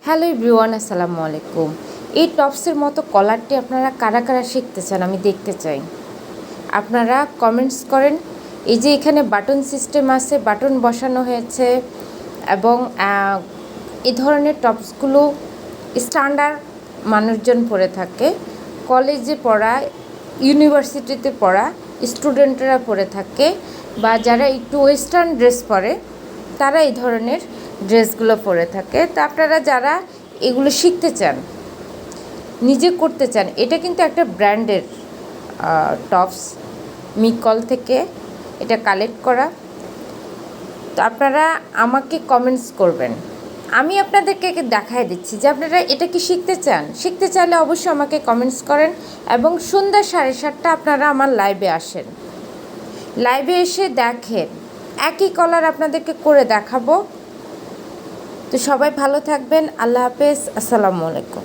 Hello everyone, আসসালামু আলাইকুম। এই টপসের মতো কলারটি আপনারা কারা কারা শিখতে চান আমি দেখতে চাই। আপনারা কমেন্টস করেন। এই যে এখানে বাটন সিস্টেম আছে, বাটন বসানো হয়েছে এবং এই ধরনের টপসগুলো স্ট্যান্ডার্ড মানুষজন পরে থাকে, কলেজে পড়া, ইউনিভার্সিটিতে পড়া স্টুডেন্টরা পরে থাকে, বা যারা একটু ওয়েস্টার্ন ড্রেস পরে তারা এই ধরনের ড্রেসগুলো পরে থাকে। তো আপনারা যারা এগুলো শিখতে চান, নিজে করতে চান, এটা কিন্তু একটা ব্র্যান্ডের টপস, মিকল থেকে এটা কালেক্ট করা। তো আপনারা আমাকে কমেন্টস করবেন, আমি আপনাদেরকে দেখায় দিচ্ছি যে আপনারা এটা কি শিখতে চান। শিখতে চাইলে অবশ্যই আমাকে কমেন্টস করেন এবং সন্ধ্যা 7:30 আপনারা আমার লাইভে আসেন, লাইভে এসে দেখেন, একই কলার আপনাদেরকে করে দেখাবো। তো সবাই ভালো থাকবেন, আল্লাহ হাফেজ, আসসালামু আলাইকুম।